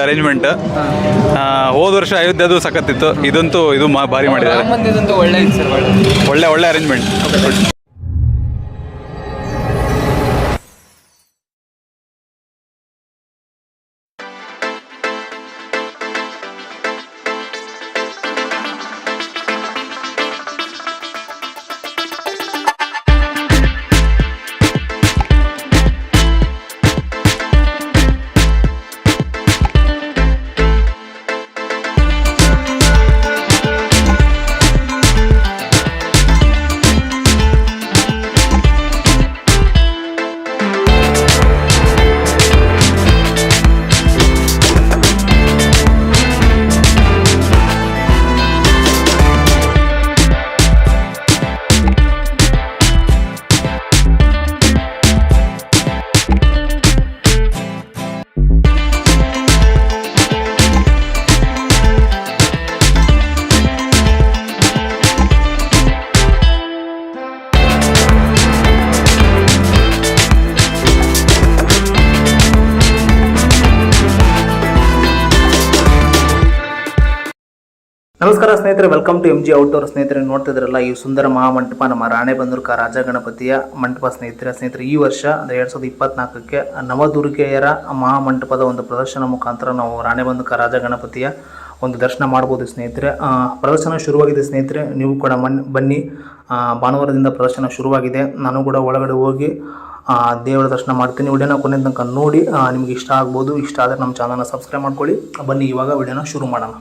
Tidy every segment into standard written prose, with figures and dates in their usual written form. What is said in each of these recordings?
Arrangement. ಹೋದ ವರ್ಷ ಅಯೋಧ್ಯೆದು ಸಖತ್ತಿತ್ತು, ಇದಂತೂ ಇದು ಭಾರಿ ಮಾಡಿದ್ದಾರೆ. ಒಳ್ಳೆ ಇತ್ತು ಸರ್, ಒಳ್ಳೆ ಅರೇಂಜ್ಮೆಂಟ್. ನಮಸ್ಕಾರ ಸ್ನೇಹಿತರೆ, ವೆಲ್ಕಮ್ ಟು MG ಔಟ್ಡೋರ್. ಸ್ನೇಹಿತರೆ, ನೋಡ್ತಿದ್ರಲ್ಲ ಈ ಸುಂದರ ಮಹಾಮಂಟಪ ನಮ್ಮ ರಾಣೆಬೆನ್ನೂರು ರಾಜ ಗಣಪತಿಯ ಮಂಟಪ. ಸ್ನೇಹಿತರೆ ಈ ವರ್ಷ ಅಂದರೆ 2024ಕ್ಕೆ ನವದುರ್ಗೆಯರ ಮಹಾಮಂಟಪದ ಒಂದು ಪ್ರದರ್ಶನ ಮುಖಾಂತರ ನಾವು ರಾಣೆಬೆನ್ನೂರು ರಾಜ ಗಣಪತಿಯ ಒಂದು ದರ್ಶನ ಮಾಡ್ಬೋದು. ಸ್ನೇಹಿತರೆ, ಪ್ರದರ್ಶನ ಶುರುವಾಗಿದೆ. ಸ್ನೇಹಿತರೆ, ನೀವು ಕೂಡ ಬನ್ನಿ. ಭಾನುವಾರದಿಂದ ಪ್ರದರ್ಶನ ಶುರುವಾಗಿದೆ. ನಾನು ಕೂಡ ಒಳಗಡೆ ಹೋಗಿ ದೇವರ ದರ್ಶನ ಮಾಡ್ತೀನಿ. ವಿಡಿಯೋನ ಕೊನೆ ತನಕ ನೋಡಿ, ನಿಮ್ಗೆ ಇಷ್ಟ ಆಗ್ಬೋದು. ಇಷ್ಟ ಆದರೆ ನಮ್ಮ ಚಾನಲ್ನ ಸಬ್ಸ್ಕ್ರೈಬ್ ಮಾಡ್ಕೊಳ್ಳಿ. ಬನ್ನಿ ಇವಾಗ ವಿಡಿಯೋನ ಶುರು ಮಾಡೋಣ.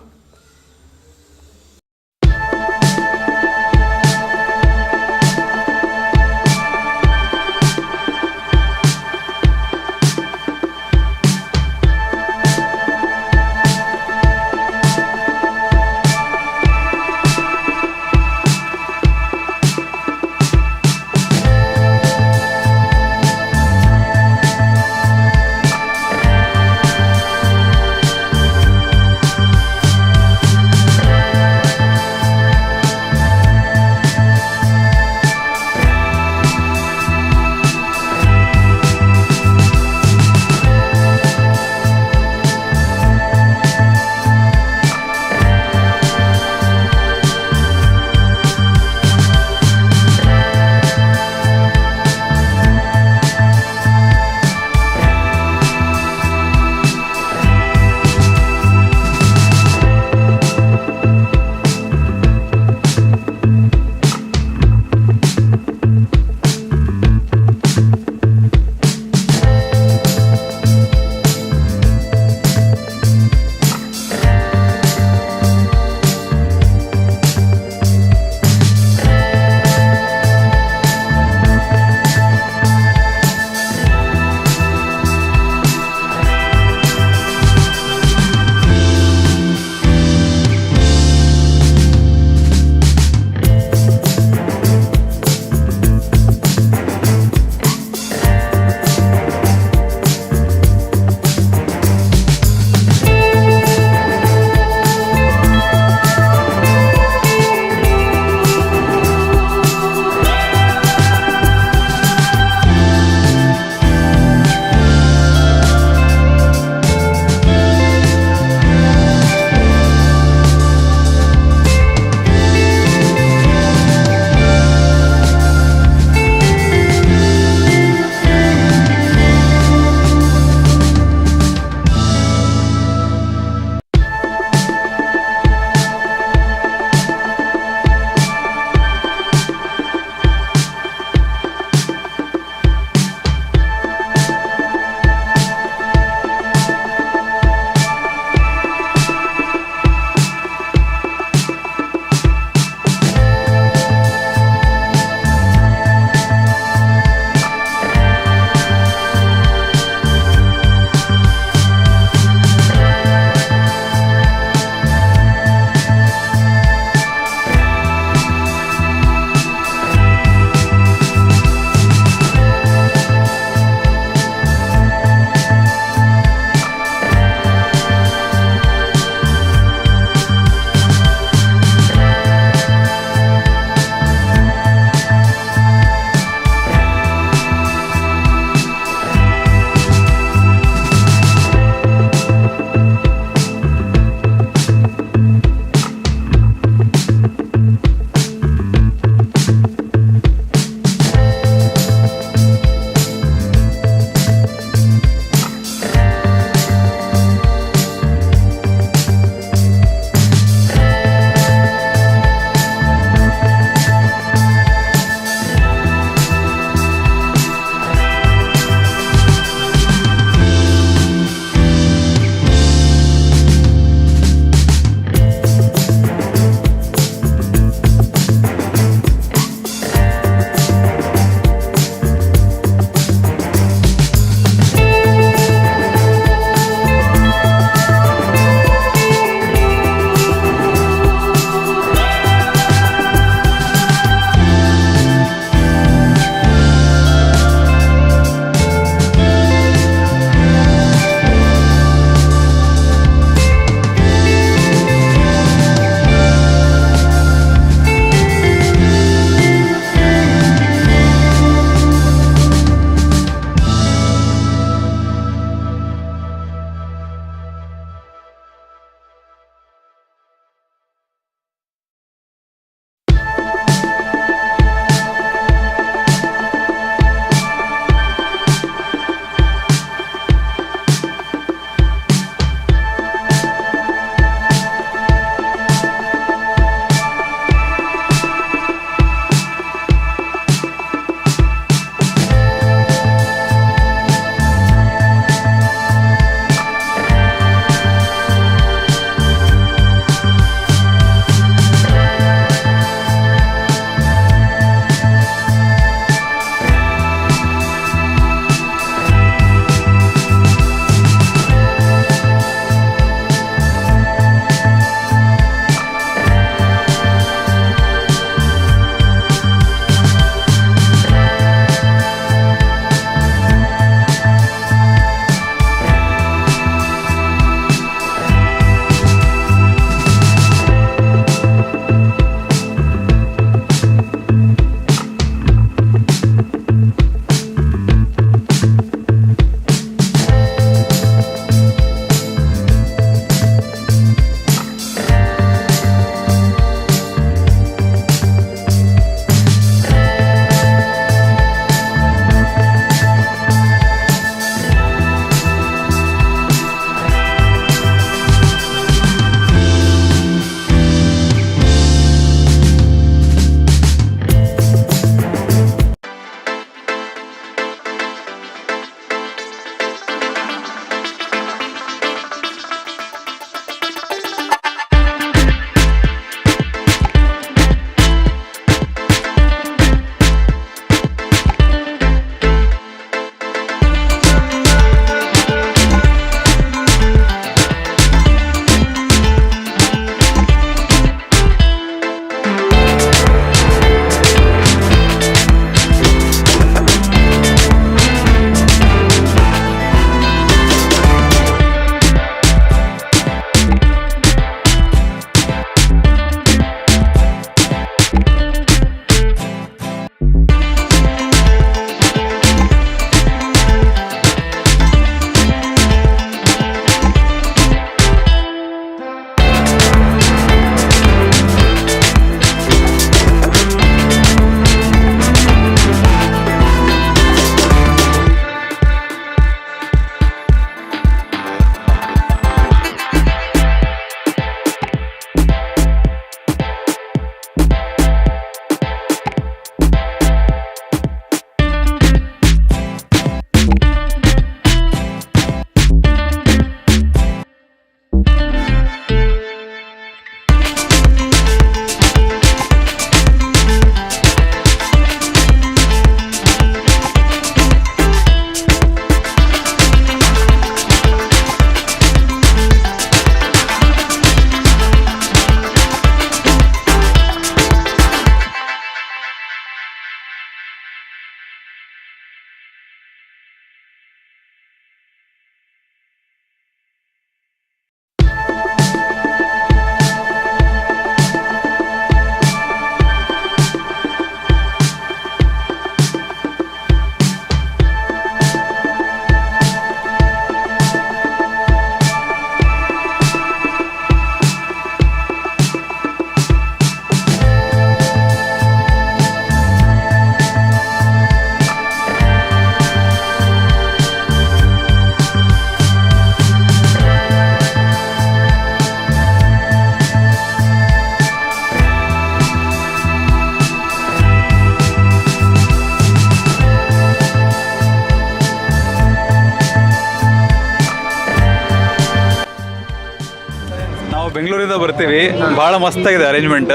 ಬೆಂಗಳೂರಿಂದ ಬರ್ತೀವಿ. ಭಾಳ ಮಸ್ತಾಗಿದೆ ಅರೇಂಜ್ಮೆಂಟ್.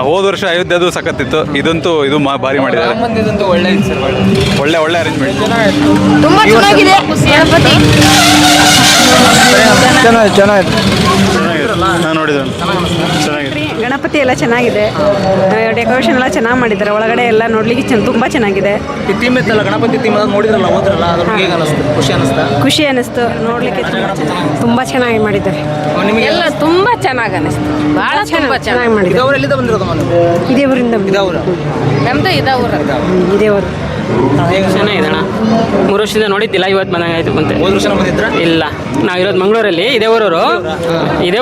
ಹೋದ ವರ್ಷ ಅಯೋಧ್ಯೆದು ಸಖತ್ತಿತ್ತು. ಇದಂತೂ ಇದು ಭಾರಿ ಮಾಡಿದ್ದಾರೆ. ಒಳ್ಳೆ ಅರೇಂಜ್ಮೆಂಟ್. ತುಂಬಾ ಚೆನ್ನಾಗಿದೆ ಗಣಪತಿ. ಚೆನ್ನಾಗಿದೆ. ನಾನು ನೋಡಿದ್ದೇನೆ. ಚೆನ್ನಾಗಿದೆ. ಗಣಪತಿ ಎಲ್ಲ ಚೆನ್ನಾಗಿದೆ. ಡೆಕೋರೇಷನ್ ಎಲ್ಲ ಚೆನ್ನಾಗಿ ಮಾಡಿದ್ದಾರೆ. ಒಳಗಡೆ ಎಲ್ಲ ನೋಡ್ಲಿಕ್ಕೆ ತುಂಬ ಚೆನ್ನಾಗಿದೆ. ಈ ಥೀಮ್ ಇತ್ತಲ್ಲ, ಗಣಪತಿ ಥೀಮ್ ಅದು ನೋಡಿದ್ರಲ್ಲ, ಹೋದ್ರಲ್ಲ, ಅದ್ರ ಬಗ್ಗೆ ಹೇಗೆ ಅನಿಸ್ತು? ಖುಷಿ ಅನಿಸ್ತು ನೋಡ್ಲಿಕ್ಕೆ. ತುಂಬ ಚೆನ್ನಾಗಿ ಮಾಡಿದ್ದಾರೆ. ನಿಮಗೆ ಎಲ್ಲ ತುಂಬಾ ಚೆನ್ನಾಗಿ ಅನಿಸ್ತು. ಬಹಳ ಚೆನ್ನಾಗಿ ಮಾಡಿದ್ದಾರೆ. ಇದವ್ರು ಎಲ್ಲಿಂದ ಬಂದಿರೋದು? ಇದೇ ಊರಿಂದ ನಮ್ದು ಇದೇ ಊರು. ಇದೇ ಊರು. ಚೆನ್ನಾಗಿದೆ ಅಣ್ಣ. 3 ವರ್ಷದಿಂದ ನೋಡಿದ್ದಿಲ್ಲ, ಇವತ್ತು ಮನೆಗೆ ಆಯ್ತು ಬಂತೆ. ಹೋದ ವರ್ಷ ಬಂದಿದ್ರ? ಇಲ್ಲ, ನಾವಿರೋದು ಮಂಗಳೂರಲ್ಲಿ. ಇದೇ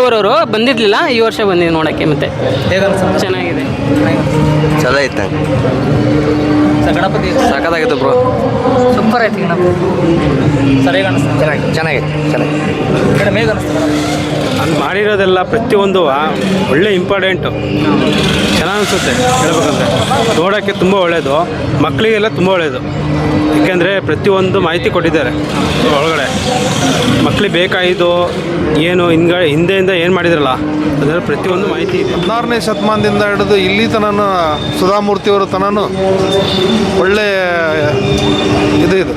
ಊರವರು ಬಂದಿದ್ಲಿಲ್ಲ. ಈ ವರ್ಷ ಬಂದಿದ್ದು ನೋಡೋಕ್ಕೆ. ಮತ್ತೆ ಹೇಗೆ ಅನಿಸ್ತು? ಚೆನ್ನಾಗಿದೆ. ಚಲೋ ಐತೆ. ಗಣಪತಿ ಸಖತ್ತಾಗಿತ್ತು ಬ್ರೋ. ಸೂಪರ್ ಐತಿ ಗಣಪತಿ. ಸರ್ ಹೇಗೆ ಅನಿಸ್ತು? ಚೆನ್ನಾಗಿದೆ. ಮೇಡಮ್ ಹೇಗೆ ಅನಿಸ್ತು? ಅಲ್ಲಿ ಮಾಡಿರೋದೆಲ್ಲ ಪ್ರತಿಯೊಂದು ಒಳ್ಳೆ ಇಂಪಾರ್ಟೆಂಟು. ಚೆನ್ನಾಗಿ ಅನಿಸುತ್ತೆ ಹೇಳ್ಬೇಕಂದ್ರೆ. ನೋಡೋಕ್ಕೆ ತುಂಬ ಒಳ್ಳೆಯದು, ಮಕ್ಕಳಿಗೆಲ್ಲ ತುಂಬ ಒಳ್ಳೆಯದು. ಏಕೆಂದರೆ ಪ್ರತಿಯೊಂದು ಮಾಹಿತಿ ಕೊಟ್ಟಿದ್ದಾರೆ ಒಳಗಡೆ. ಮಕ್ಕಳಿಗೆ ಬೇಕಾಗಿದ್ದು ಏನು ಹಿಂದೆಯಿಂದ ಏನು ಮಾಡಿದ್ರಲ್ಲ ಅದರಲ್ಲಿ ಪ್ರತಿಯೊಂದು ಮಾಹಿತಿ ಇದೆ. 16ನೇ ಶತಮಾನದಿಂದ ಹಿಡಿದು ಇಲ್ಲಿ ತನಕ ಸುಧಾಮೂರ್ತಿಯವರ ತನಕ ಒಳ್ಳೆ ಇದು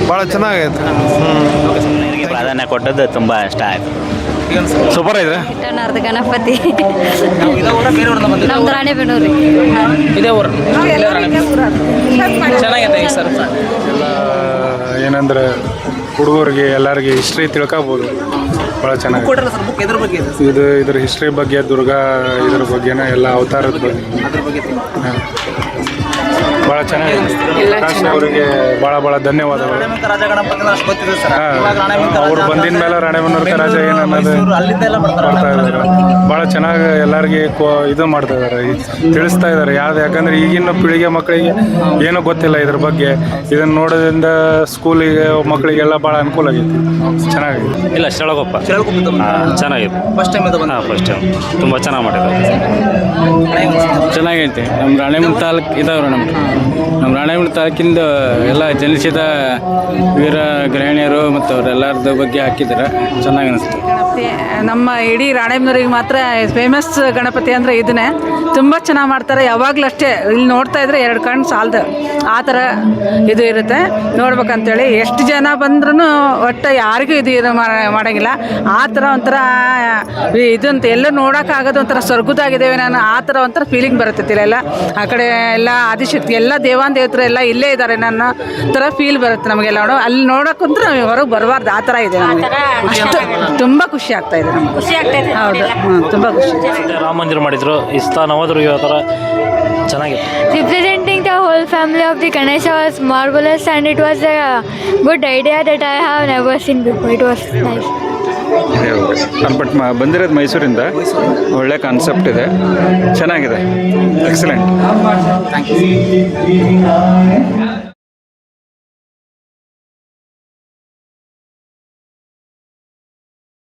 ಭಾಳ ಚೆನ್ನಾಗೈತೆ. ಪ್ರಾಧಾನ್ಯ ಕೊಟ್ಟದ್ದು ತುಂಬ ಇಷ್ಟ ಆಯಿತು. ಸೂಪರ್ ಇದೆ. ಗಣಪತಿ ಇದೇ ಊರ ಬೇರೆ ಊರಿಂದ ಬಂದಿದ್ರು? ನಮ್ದು ರಾಣೆಬೆನ್ನೂರು. ಇದೇ ಊರು. ಚೆನ್ನಾಗಿದೆ ಸರ್. ಏನಂದರೆ ಹುಡುಗರಿಗೆ ಎಲ್ಲರಿಗೆ ಹಿಸ್ಟ್ರಿ ತಿಳ್ಕೊಬೋದು. ಭಾಳ ಚೆನ್ನಾಗಿ ಕೊಟ್ಟರಲ್ಲ ಸರ್ ಬುಕ್, ಇದ್ರ ಬಗ್ಗೆ ಇದೆ? ಇದ್ರ ಹಿಸ್ಟ್ರಿ ಬಗ್ಗೆ, ದುರ್ಗಾ ಇದ್ರ ಬಗ್ಗೆನೇ ಎಲ್ಲ ಅವತಾರದ ಬಗ್ಗೆ ಅದ್ರ ಬಗ್ಗೆ ಭಾಳ ಚೆನ್ನಾಗಿದೆ. ಪ್ರಕಾಶ್ ಅವರಿಗೆ ಭಾಳ ಧನ್ಯವಾದಗಳು. ರಾಣೆಬೆನ್ನೂರು ರಾಜ ಗಣಪತಿ ಅಷ್ಟು ಗೊತ್ತಿದೆ ಸರ್. ಅವ್ರು ಬಂದಿದ ಮೇಲೆ ರಾಣೆಬೆನ್ನೂರು ರಾಜ ಏನನ್ನೋದು ಅಲ್ಲಿಂದ ಎಲ್ಲ ಬರ್ತಾ ಇದ್ದಾರೆ. ಭಾಳ ಚೆನ್ನಾಗಿ ಎಲ್ಲರಿಗೆ ಇದು ಮಾಡ್ತಾ ಇದ್ದಾರೆ, ತಿಳಿಸ್ತಾ ಇದ್ದಾರೆ. ಯಾಕಂದರೆ ಈಗಿನ ಪೀಳಿಗೆ ಮಕ್ಕಳಿಗೆ ಏನೂ ಗೊತ್ತಿಲ್ಲ ಇದ್ರ ಬಗ್ಗೆ. ಇದನ್ನು ನೋಡೋದ್ರಿಂದ ಸ್ಕೂಲಿಗೆ ಮಕ್ಕಳಿಗೆಲ್ಲ ಭಾಳ ಅನುಕೂಲ ಆಗೈತಿ. ಚೆನ್ನಾಗಿದೆ. ಇಲ್ಲ, ಶಿಳಗೊಪ್ಪ ಚೆನ್ನಾಗಿದೆ. ಫಸ್ಟ್ ಟೈಮ್ ಇದು ಬಂದ? ಫಸ್ಟ್ ಟೈಮ್ ತುಂಬ ಚೆನ್ನಾಗಿ ಮಾಡಿದ್ದಾರೆ. ಚೆನ್ನಾಗೈತೆ. ನಮ್ಮ ರಾಣೆಬೆನ್ನೂರು ತಾಲೂಕು ಇದಾವ್ರೆ. ನಮ್ಮ ರಾಣೆಬೆನ್ನೂರು ತಾಲೂಕಿಂದ ಎಲ್ಲ ಜನಿಸಿದ ವೀರ ಗೃಹಿಣಿಯರು ಮತ್ತು ಅವರೆಲ್ಲರದ ಬಗ್ಗೆ ಹಾಕಿದ್ದಾರೆ. ಚೆನ್ನಾಗಿ ಅನಿಸ್ತು. ನಮ್ಮ ಇಡೀ ರಾಣೆಬೆನ್ನೂರಿಗೆ ಮಾತ್ರ ಫೇಮಸ್ ಗಣಪತಿ ಅಂದರೆ ಇದನ್ನೇ. ತುಂಬ ಚೆನ್ನಾಗಿ ಮಾಡ್ತಾರೆ. ಯಾವಾಗಲೂ ಅಷ್ಟೇ, ಇಲ್ಲಿ ನೋಡ್ತಾ ಇದ್ರೆ 2 ಕಣ್ಣು ಸಾಲದು ಆ ಥರ ಇದು ಇರುತ್ತೆ ನೋಡ್ಬೇಕಂತೇಳಿ. ಎಷ್ಟು ಜನ ಬಂದ್ರೂ ಒಟ್ಟು ಯಾರಿಗೂ ಇದು ಮಾಡೋಂಗಿಲ್ಲ. ಆ ಥರ ಒಂಥರ ಇದಂತ ಎಲ್ಲ ನೋಡೋಕ್ಕಾಗೋದು ಒಂಥರ ಸ್ವರ್ಗದಾಗಿದ್ದೇವೆ ನಾನು ಆ ಥರ ಒಂಥರ ಫೀಲಿಂಗ್ ಬರುತ್ತೆ. ಇಲ್ಲೆಲ್ಲ ಆ ಕಡೆ ಎಲ್ಲ ಆದಿಶಕ್ತಿ ಎಲ್ಲ ದೇವಾಂದೇವತರು ಎಲ್ಲ ಇಲ್ಲೇ ಇದ್ದಾರೆ ನನ್ನ ಥರ ಫೀಲ್ ಬರುತ್ತೆ ನಮಗೆಲ್ಲ. ಅಲ್ಲಿ ನೋಡೋಕ್ಕಂದ್ರೆ ನಾವು ಹೊರಗೆ ಬರಬಾರ್ದು ಆ ಥರ ಇದೆ ನಮಗೆ. ಅಷ್ಟು ತುಂಬ ಖುಷಿ ಆಗ್ತಾ ಇದೆ ನಮಗೆ. ಹೌದು, ತುಂಬ ಖುಷಿ. ರಾಮ ಮಂದಿರ ಮಾಡಿದ್ರು, ಇಸ್ತಾನ್ ಹೋದ್ರು. ಈ ಥರ ಚೆನ್ನಾಗಿತ್ತು. Representing the whole family of the Ganesha was marvelous, and it was a good idea that I have never seen before. It was nice. But ಬಂದಿರೋದು ಮೈಸೂರಿಂದ. ಒಳ್ಳೆ ಕಾನ್ಸೆಪ್ಟ್ ಇದೆ, ಚೆನ್ನಾಗಿದೆ, ಎಕ್ಸಲೆಂಟ್. Thank you.